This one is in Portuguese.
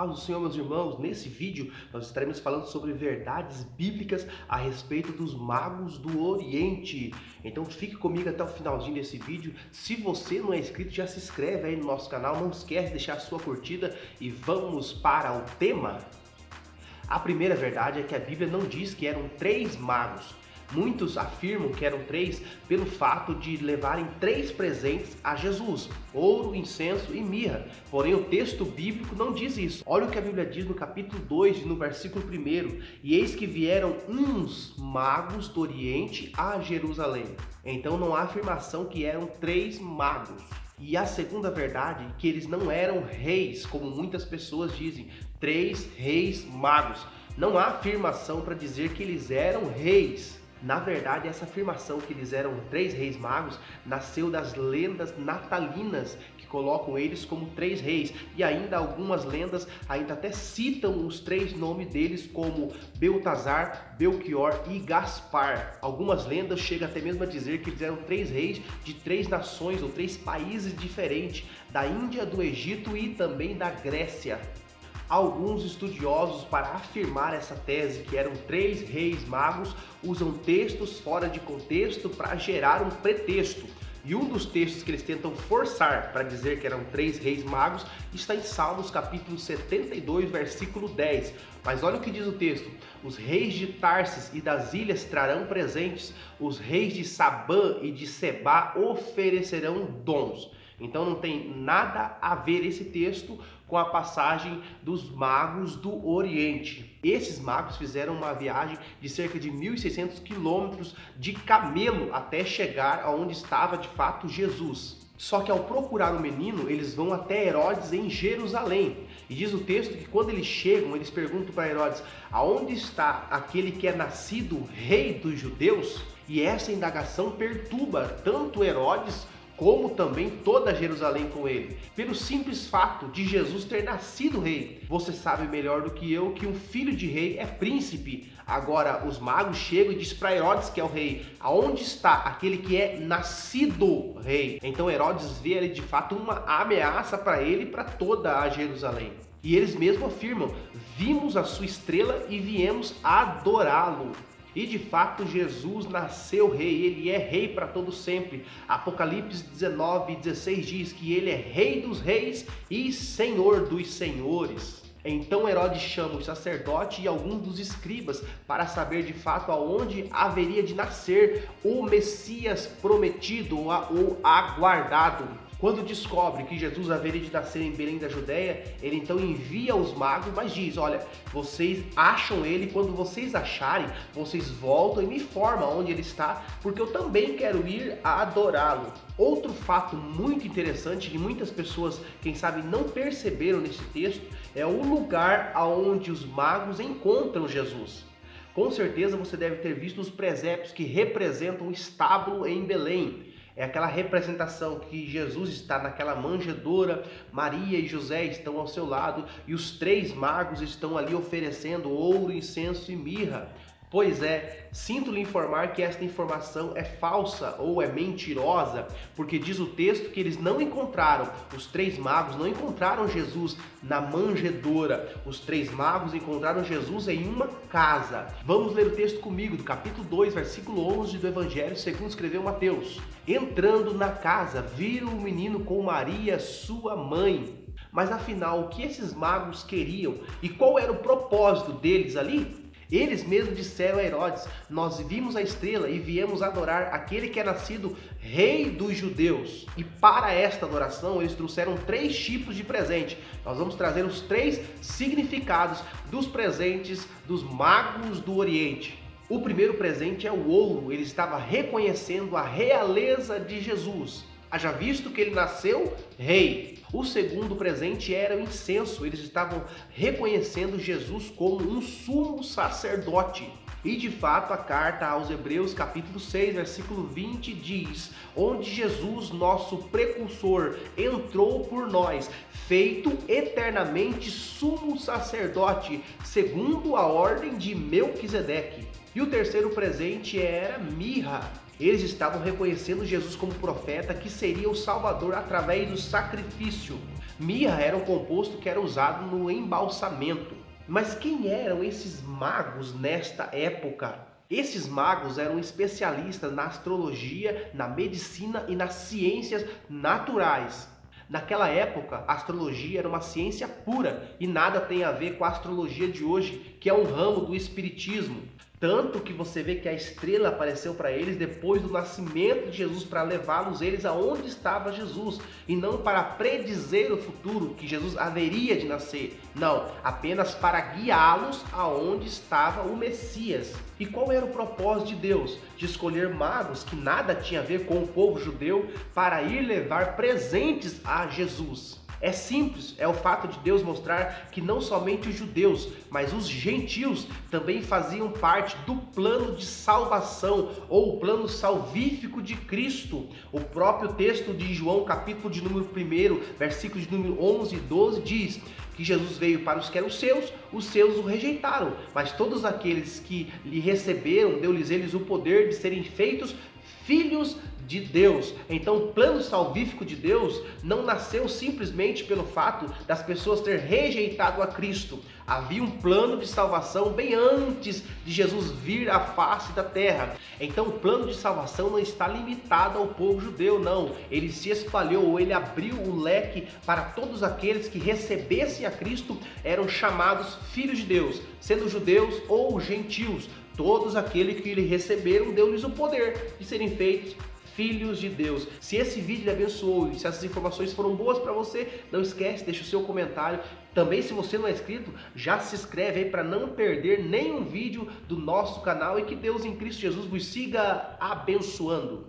paz do Senhor, meus irmãos. Nesse vídeo nós estaremos falando sobre verdades bíblicas a respeito dos magos do Oriente. Então fique comigo até o finalzinho desse vídeo. Se você não é inscrito, já se inscreve aí no nosso canal. Não esquece de deixar a sua curtida e vamos para o tema. A primeira verdade é que a Bíblia não diz que eram 3 magos. Muitos afirmam que eram 3 pelo fato de levarem 3 presentes a Jesus: ouro, incenso e mirra. Porém, o texto bíblico não diz isso. Olha o que a Bíblia diz no capítulo 2, no versículo 1. E eis que vieram uns magos do Oriente a Jerusalém. Então não há afirmação que eram 3 magos. E a segunda verdade é que eles não eram reis, como muitas pessoas dizem, 3 reis magos. Não há afirmação para dizer que eles eram reis. Na verdade, essa afirmação que eles eram 3 reis magos nasceu das lendas natalinas, que colocam eles como 3 reis. E ainda algumas lendas ainda até citam os 3 nomes deles como Beltazar, Belchior e Gaspar. Algumas lendas chegam até mesmo a dizer que eles eram 3 reis de 3 nações ou 3 países diferentes, da Índia, do Egito e também da Grécia. Alguns estudiosos, para afirmar essa tese que eram 3 reis magos, usam textos fora de contexto para gerar um pretexto. E um dos textos que eles tentam forçar para dizer que eram 3 reis magos está em Salmos capítulo 72, versículo 10. Mas olha o que diz o texto: os reis de Tarsis e das ilhas trarão presentes, os reis de Sabã e de Sebá oferecerão dons. Então não tem nada a ver esse texto com a passagem dos magos do Oriente. Esses magos fizeram uma viagem de cerca de 1.600 quilômetros de camelo até chegar aonde estava de fato Jesus. Só que ao procurar o menino, eles vão até Herodes em Jerusalém. E diz o texto que quando eles chegam, eles perguntam para Herodes: aonde está aquele que é nascido rei dos judeus? E essa indagação perturba tanto Herodes como também toda Jerusalém com ele, pelo simples fato de Jesus ter nascido rei. Você sabe melhor do que eu que um filho de rei é príncipe. Agora os magos chegam e dizem para Herodes, que é o rei: aonde está aquele que é nascido rei? Então Herodes vê ali de fato uma ameaça para ele e para toda a Jerusalém. E eles mesmos afirmam: vimos a sua estrela e viemos adorá-lo. E de fato Jesus nasceu rei, ele é rei para todo sempre. Apocalipse 19:16 diz que ele é rei dos reis e senhor dos senhores. Então Herodes chama o sacerdote e alguns dos escribas para saber de fato aonde haveria de nascer o Messias prometido ou aguardado. Quando descobre que Jesus haveria de nascer em Belém da Judéia, ele então envia os magos, mas diz: olha, vocês acham ele, quando vocês acharem, vocês voltam e me informam onde ele está, porque eu também quero ir a adorá-lo. Outro fato muito interessante que muitas pessoas, quem sabe, não perceberam nesse texto, é o lugar aonde os magos encontram Jesus. Com certeza você deve ter visto os presépios que representam o estábulo em Belém. É aquela representação que Jesus está naquela manjedoura, Maria e José estão ao seu lado e os 3 magos estão ali oferecendo ouro, incenso e mirra. Pois é, sinto lhe informar que esta informação é falsa ou é mentirosa, porque diz o texto que eles não encontraram, os 3 magos não encontraram Jesus na manjedoura. Os 3 magos encontraram Jesus em uma casa. Vamos ler o texto comigo, do capítulo 2, versículo 11 do Evangelho segundo escreveu Mateus. Entrando na casa, viram o menino com Maria, sua mãe. Mas afinal, o que esses magos queriam e qual era o propósito deles ali? Eles mesmos disseram a Herodes: nós vimos a estrela e viemos adorar aquele que é nascido rei dos judeus. E para esta adoração eles trouxeram 3 tipos de presente. Nós vamos trazer os 3 significados dos presentes dos magos do Oriente. O primeiro presente é o ouro. Ele estava reconhecendo a realeza de Jesus, haja visto que ele nasceu rei. O segundo presente era o incenso. Eles estavam reconhecendo Jesus como um sumo sacerdote. E de fato a carta aos Hebreus capítulo 6, versículo 20 diz: onde Jesus, nosso precursor, entrou por nós, feito eternamente sumo sacerdote, segundo a ordem de Melquisedeque. E o terceiro presente era mirra. Eles estavam reconhecendo Jesus como profeta que seria o Salvador através do sacrifício. Mirra era um composto que era usado no embalsamento. Mas quem eram esses magos nesta época? Esses magos eram especialistas na astrologia, na medicina e nas ciências naturais. Naquela época, a astrologia era uma ciência pura e nada tem a ver com a astrologia de hoje, que é um ramo do espiritismo. Tanto que você vê que a estrela apareceu para eles depois do nascimento de Jesus, para levá-los eles aonde estava Jesus, e não para predizer o futuro, que Jesus haveria de nascer. Não, apenas para guiá-los aonde estava o Messias. E qual era o propósito de Deus? De escolher magos que nada tinha a ver com o povo judeu para ir levar presentes a Jesus. É simples, é o fato de Deus mostrar que não somente os judeus, mas os gentios também faziam parte do plano de salvação ou o plano salvífico de Cristo. O próprio texto de João, capítulo de número 1, versículos de número 11 e 12 diz que Jesus veio para os que eram os seus o rejeitaram, mas todos aqueles que lhe receberam, deu-lhes eles o poder de serem feitos filhos de Deus. Então o plano salvífico de Deus não nasceu simplesmente pelo fato das pessoas ter rejeitado a Cristo. Havia um plano de salvação bem antes de Jesus vir à face da terra. Então o plano de salvação não está limitado ao povo judeu, não. Ele se espalhou, ele abriu o leque para todos aqueles que recebessem a Cristo, eram chamados filhos de Deus, sendo judeus ou gentios. Todos aqueles que lhe receberam, deu-lhes o poder de serem feitos filhos de Deus. Se esse vídeo lhe abençoou e se essas informações foram boas para você, não esquece, deixa o seu comentário. Também, se você não é inscrito, já se inscreve aí para não perder nenhum vídeo do nosso canal e que Deus em Cristo Jesus vos siga abençoando.